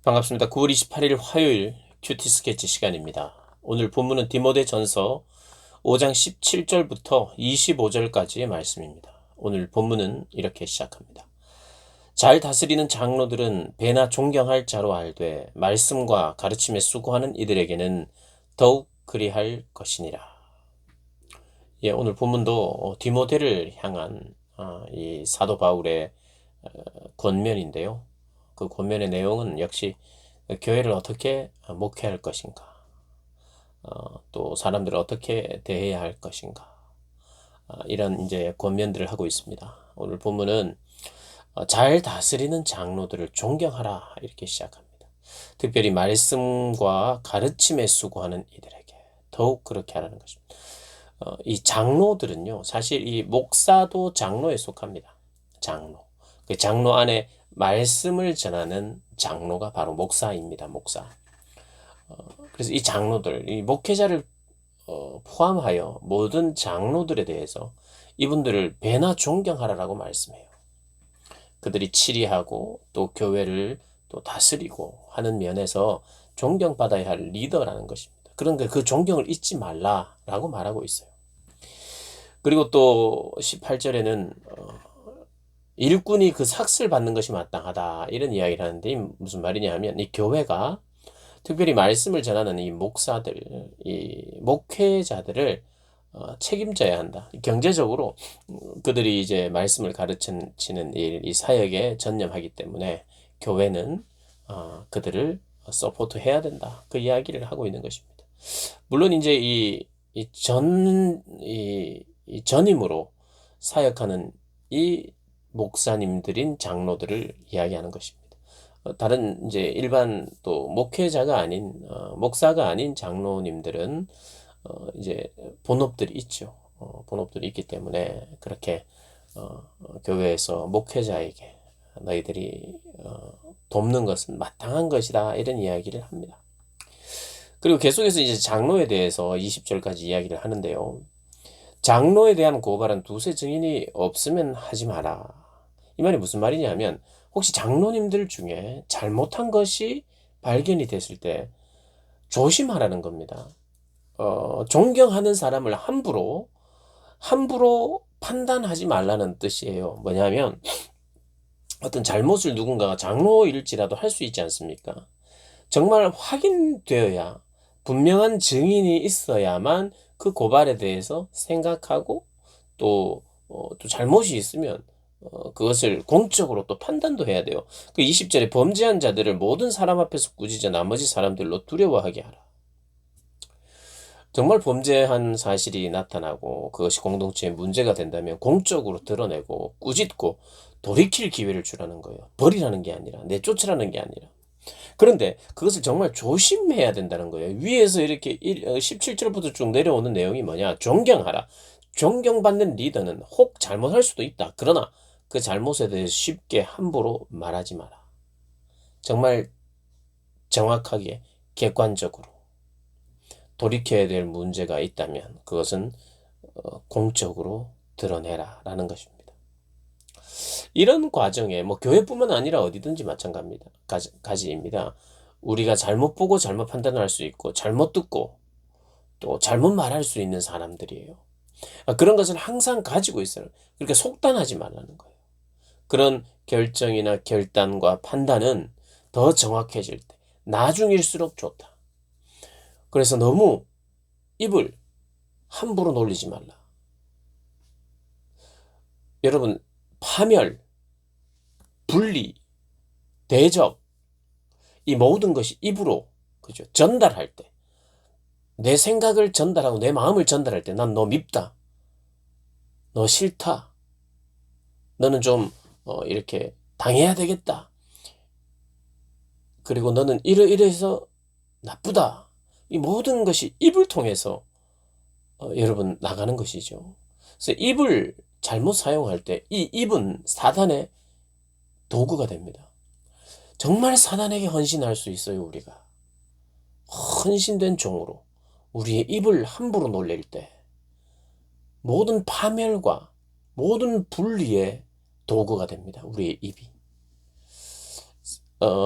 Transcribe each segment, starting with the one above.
반갑습니다. 9월 28일 화요일 큐티 스케치 시간입니다. 오늘 본문은 디모데전서 5장 17절부터 25절까지의 말씀입니다. 오늘 본문은 이렇게 시작합니다. 잘 다스리는 장로들은 배나 존경할 자로 알되 말씀과 가르침에 수고하는 이들에게는 더욱 그리할 것이니라. 예, 오늘 본문도 디모데를 향한 이 사도 바울의 권면인데요. 그 권면의 내용은 역시 교회를 어떻게 목회할 것인가, 또 사람들을 어떻게 대해야 할 것인가, 이런 이제 권면들을 하고 있습니다. 오늘 본문은 잘 다스리는 장로들을 존경하라 이렇게 시작합니다. 특별히 말씀과 가르침에 수고하는 이들에게 더욱 그렇게 하라는 것입니다. 이 장로들은요, 사실 이 목사도 장로에 속합니다. 장로. 그 장로 안에 말씀을 전하는 장로가 바로 목사입니다. 목사. 그래서 이 장로들, 이 목회자를 포함하여 모든 장로들에 대해서 이분들을 배나 존경하라라고 말씀해요. 그들이 치리하고 또 교회를 또 다스리고 하는 면에서 존경받아야 할 리더라는 것입니다. 그런데 그 존경을 잊지 말라라고 말하고 있어요. 그리고 또 18절에는 일꾼이 그 삭슬 받는 것이 마땅하다 이런 이야기를 하는데 무슨 말이냐 하면 이 교회가 특별히 말씀을 전하는 이 목사들, 이 목회자들을 책임져야 한다. 경제적으로 그들이 이제 말씀을 가르치는 이 사역에 전념하기 때문에 교회는 그들을 서포트해야 된다. 그 이야기를 하고 있는 것입니다. 물론 이제 이 전임으로 사역하는 이 목사님들인 장로들을 이야기하는 것입니다. 다른 이제 일반 또 목회자가 아닌 목사가 아닌 장로님들은 이제 본업들이 있죠. 본업들이 있기 때문에 그렇게 교회에서 목회자에게 너희들이 돕는 것은 마땅한 것이다 이런 이야기를 합니다. 그리고 계속해서 이제 장로에 대해서 20절까지 이야기를 하는데요. 장로에 대한 고발은 두세 증인이 없으면 하지 마라. 이 말이 무슨 말이냐면 혹시 장로님들 중에 잘못한 것이 발견이 됐을 때 조심하라는 겁니다. 존경하는 사람을 함부로 판단하지 말라는 뜻이에요. 뭐냐면 어떤 잘못을 누군가가 장로일지라도 할 수 있지 않습니까? 정말 확인되어야 분명한 증인이 있어야만 그 고발에 대해서 생각하고 또 잘못이 있으면 그것을 공적으로 또 판단도 해야 돼요. 그 20절에 범죄한 자들을 모든 사람 앞에서 꾸짖어 나머지 사람들로 두려워하게 하라. 정말 범죄한 사실이 나타나고 그것이 공동체에 문제가 된다면 공적으로 드러내고 꾸짖고 돌이킬 기회를 주라는 거예요. 버리라는 게 아니라 내쫓으라는 게 아니라. 그런데 그것을 정말 조심해야 된다는 거예요. 위에서 이렇게 17절부터 쭉 내려오는 내용이 뭐냐? 존경하라. 존경받는 리더는 혹 잘못할 수도 있다. 그러나 그 잘못에 대해서 쉽게 함부로 말하지 마라. 정말 정확하게 객관적으로 돌이켜야 될 문제가 있다면 그것은 공적으로 드러내라 라는 것입니다. 이런 과정에 뭐 교회뿐만 아니라 어디든지 마찬가지입니다. 가지입니다. 우리가 잘못 보고 잘못 판단할 수 있고 잘못 듣고 또 잘못 말할 수 있는 사람들이에요. 그런 것을 항상 가지고 있어요. 그러니까 속단하지 말라는 거예요. 그런 결정이나 결단과 판단은 더 정확해질 때 나중일수록 좋다. 그래서 너무 입을 함부로 놀리지 말라. 여러분, 파멸, 분리, 대적, 이 모든 것이 입으로, 그죠? 전달할 때, 내 생각을 전달하고 내 마음을 전달할 때, 난 너 밉다. 너 싫다. 너는 좀, 이렇게 당해야 되겠다. 그리고 너는 이래서 나쁘다. 이 모든 것이 입을 통해서, 여러분, 나가는 것이죠. 그래서 입을 잘못 사용할 때, 이 입은 사단의 도구가 됩니다. 정말 사단에게 헌신할 수 있어요, 우리가. 헌신된 종으로 우리의 입을 함부로 놀릴 때 모든 파멸과 모든 분리의 도구가 됩니다. 우리의 입이.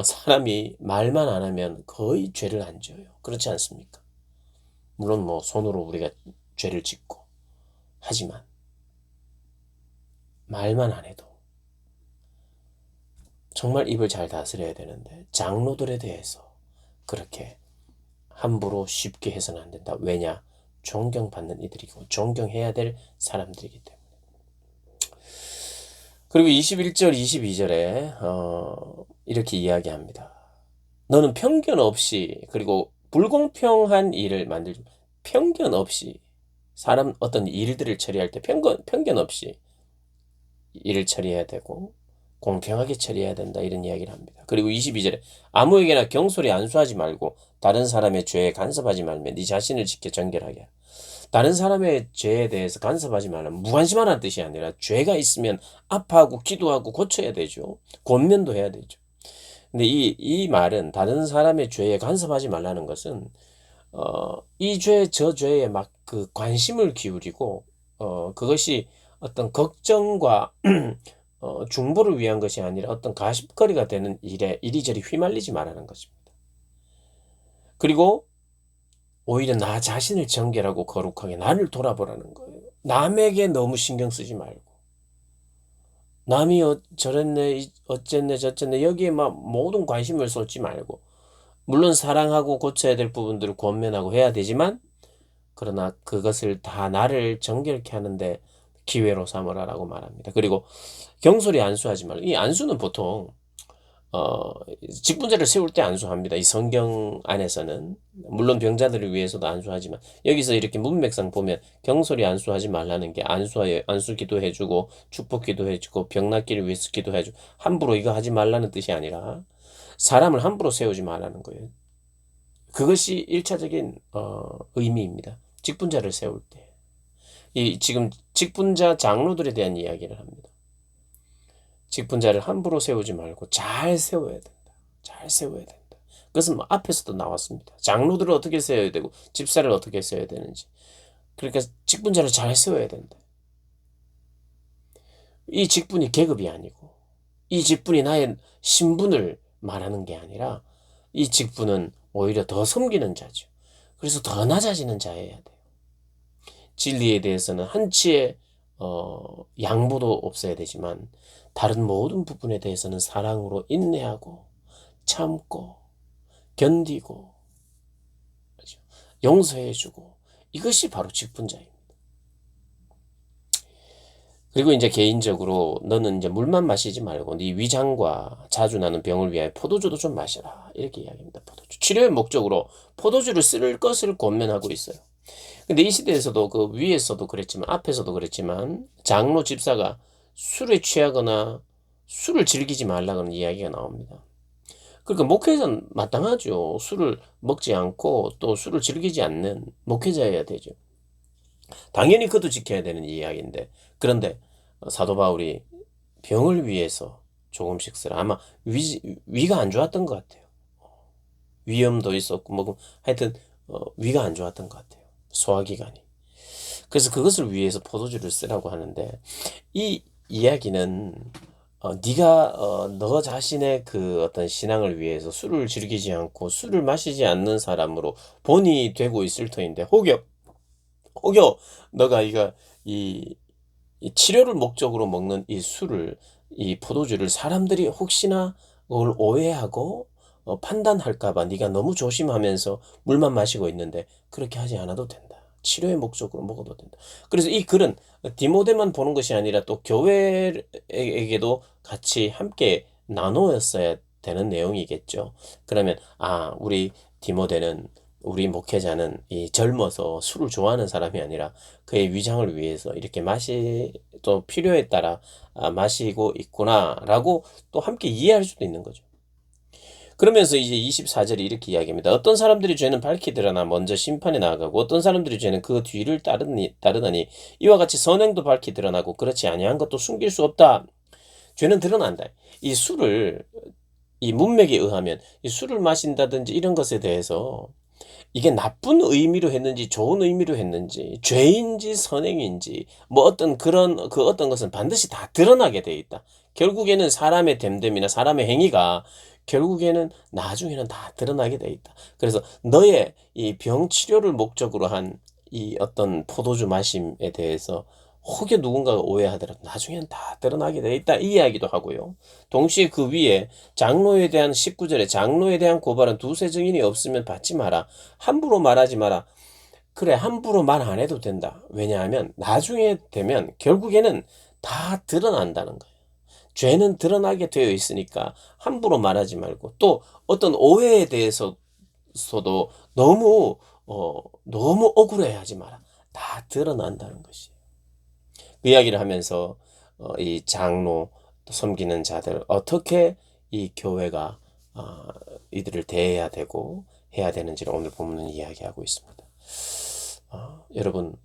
사람이 말만 안 하면 거의 죄를 안 지어요. 그렇지 않습니까? 물론 뭐 손으로 우리가 죄를 짓고 하지만 말만 안 해도 정말 입을 잘 다스려야 되는데 장로들에 대해서 그렇게 함부로 쉽게 해서는 안 된다. 왜냐? 존경받는 이들이고 존경해야 될 사람들이기 때문에. 그리고 21절, 22절에 이렇게 이야기합니다. 너는 편견 없이 그리고 불공평한 일을 만들지 편견 없이 사람 어떤 일들을 처리할 때 편견 없이 일을 처리해야 되고 공평하게 처리해야 된다 이런 이야기를 합니다. 그리고 22절에 아무에게나 경솔히 안수하지 말고 다른 사람의 죄에 간섭하지 말며 네 자신을 지켜 정결하게 하라. 다른 사람의 죄에 대해서 간섭하지 말라면 무관심하라는 뜻이 아니라 죄가 있으면 아파하고 기도하고 고쳐야 되죠. 권면도 해야 되죠. 근데 이 말은 다른 사람의 죄에 간섭하지 말라는 것은 이 죄, 저 죄에 막 그 관심을 기울이고 그것이 어떤 걱정과 중보를 위한 것이 아니라 어떤 가십거리가 되는 일에 이리저리 휘말리지 말라는 것입니다. 그리고 오히려 나 자신을 정결하고 거룩하게 나를 돌아보라는 거예요. 남에게 너무 신경 쓰지 말고 남이 저랬네 어쨌네 저쨌네 여기에 막 모든 관심을 쏟지 말고 물론 사랑하고 고쳐야 될 부분들을 권면하고 해야 되지만 그러나 그것을 다 나를 정결케 하는데 기회로 삼으라라고 말합니다. 그리고 경솔히 안수하지 말고 이 안수는 보통 직분자를 세울 때 안수합니다. 이 성경 안에서는 물론 병자들을 위해서도 안수하지만 여기서 이렇게 문맥상 보면 경솔히 안수하지 말라는 게 안수 기도해주고 축복 기도해주고 병 낫기를 위해서 기도해주고 함부로 이거 하지 말라는 뜻이 아니라 사람을 함부로 세우지 말라는 거예요. 그것이 1차적인 의미입니다. 직분자를 세울 때. 이 지금 직분자 장로들에 대한 이야기를 합니다. 직분자를 함부로 세우지 말고 잘 세워야 된다. 잘 세워야 된다. 그것은 뭐 앞에서도 나왔습니다. 장로들을 어떻게 세워야 되고 집사를 어떻게 세워야 되는지. 그러니까 직분자를 잘 세워야 된다. 이 직분이 계급이 아니고 이 직분이 나의 신분을 말하는 게 아니라 이 직분은 오히려 더 섬기는 자죠. 그래서 더 낮아지는 자여야 돼요. 진리에 대해서는 한치의 양보도 없어야 되지만 다른 모든 부분에 대해서는 사랑으로 인내하고 참고 견디고 그렇죠? 용서해주고 이것이 바로 직분자입니다. 그리고 이제 개인적으로 너는 이제 물만 마시지 말고 네 위장과 자주 나는 병을 위하여 포도주도 좀 마셔라 이렇게 이야기합니다. 포도주 치료의 목적으로 포도주를 쓸 것을 권면하고 있어요. 근데 이 시대에서도 그 위에서도 그랬지만 앞에서도 그랬지만 장로 집사가 술에 취하거나 술을 즐기지 말라는 이야기가 나옵니다. 그러니까 목회자는 마땅하죠. 술을 먹지 않고 또 술을 즐기지 않는 목회자여야 되죠. 당연히 그것도 지켜야 되는 이야기인데 그런데 사도 바울이 병을 위해서 조금씩 쓰라. 아마 위가 안 좋았던 것 같아요. 위염도 있었고 뭐 하여튼 위가 안 좋았던 것 같아요. 소화기관이. 그래서 그것을 위해서 포도주를 쓰라고 하는데 이 이야기는 네가 너 자신의 그 어떤 신앙을 위해서 술을 즐기지 않고 술을 마시지 않는 사람으로 본이 되고 있을 터인데 혹여 너가 이 치료를 목적으로 먹는 이 술을 이 포도주를 사람들이 혹시나 그걸 오해하고 판단할까 봐 네가 너무 조심하면서 물만 마시고 있는데 그렇게 하지 않아도 된다. 치료의 목적으로 먹어도 된다. 그래서 이 글은 디모데만 보는 것이 아니라 또 교회에게도 같이 함께 나누었어야 되는 내용이겠죠. 그러면 우리 디모데는 우리 목회자는 이 젊어서 술을 좋아하는 사람이 아니라 그의 위장을 위해서 이렇게 또 필요에 따라 마시고 있구나라고 또 함께 이해할 수도 있는 거죠. 그러면서 이제 24절이 이렇게 이야기합니다. 어떤 사람들이 죄는 밝히 드러나 먼저 심판에 나아가고 어떤 사람들이 죄는 그 뒤를 따르더니 이와 같이 선행도 밝히 드러나고 그렇지 아니한 것도 숨길 수 없다. 죄는 드러난다. 이 문맥에 의하면 이 술을 마신다든지 이런 것에 대해서 이게 나쁜 의미로 했는지 좋은 의미로 했는지 죄인지 선행인지 뭐 어떤 어떤 것은 반드시 다 드러나게 돼 있다. 결국에는 사람의 됨됨이나 사람의 행위가 결국에는 나중에는 다 드러나게 돼 있다. 그래서 너의 이 병 치료를 목적으로 한 이 어떤 포도주 마심에 대해서 혹여 누군가가 오해하더라도 나중에는 다 드러나게 돼 있다. 이 이야기도 하고요. 동시에 그 위에 장로에 대한 19절에 장로에 대한 고발은 두세 증인이 없으면 받지 마라. 함부로 말하지 마라. 그래, 함부로 말 안 해도 된다. 왜냐하면 나중에 되면 결국에는 다 드러난다는 거예요. 죄는 드러나게 되어 있으니까 함부로 말하지 말고 또 어떤 오해에 대해서도 너무 억울해하지 마라. 다 드러난다는 것이. 그 이야기를 하면서 이 장로 또 섬기는 자들 어떻게 이 교회가 이들을 대해야 되고 해야 되는지를 오늘 본문은 이야기하고 있습니다. 여러분,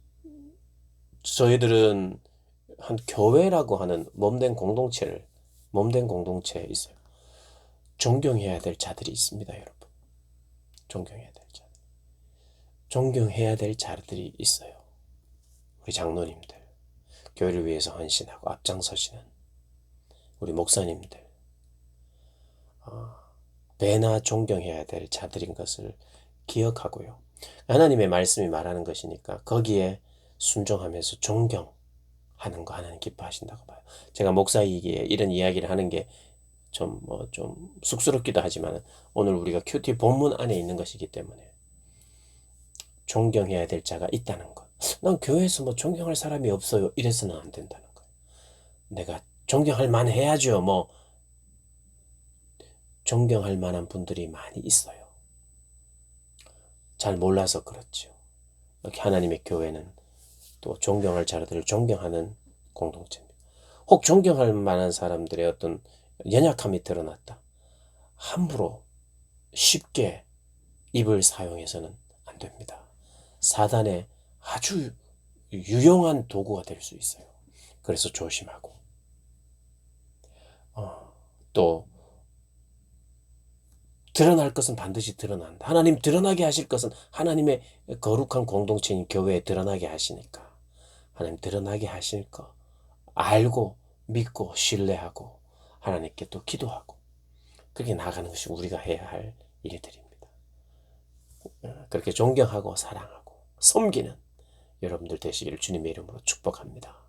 저희들은 한 교회라고 하는 몸된 공동체에 있어요. 존경해야 될 자들이 있습니다, 여러분. 존경해야 될 자들. 존경해야 될 자들이 있어요. 우리 장로님들, 교회를 위해서 헌신하고 앞장서시는 우리 목사님들, 배나 존경해야 될 자들인 것을 기억하고요. 하나님의 말씀이 말하는 것이니까 거기에 순종하면서 존경하는 거 하나님 기뻐하신다고 봐요. 제가 목사이기에 이런 이야기를 하는 게 좀 쑥스럽기도 하지만 오늘 우리가 큐티 본문 안에 있는 것이기 때문에 존경해야 될 자가 있다는 것. 난 교회에서 존경할 사람이 없어요. 이래서는 안 된다는 거예요. 내가 존경할 만해야죠. 존경할 만한 분들이 많이 있어요. 잘 몰라서 그렇죠. 이렇게 하나님의 교회는 또 존경할 자들을 존경하는 공동체입니다. 혹 존경할 만한 사람들의 어떤 연약함이 드러났다. 함부로 쉽게 입을 사용해서는 안 됩니다. 사단의 아주 유용한 도구가 될 수 있어요. 그래서 조심하고 또 드러날 것은 반드시 드러난다. 하나님 드러나게 하실 것은 하나님의 거룩한 공동체인 교회에 드러나게 하시니까 하나님 드러나게 하실 거 알고 믿고 신뢰하고 하나님께 또 기도하고 그렇게 나가는 것이 우리가 해야 할 일들입니다. 그렇게 존경하고 사랑하고 섬기는 여러분들 되시기를 주님의 이름으로 축복합니다.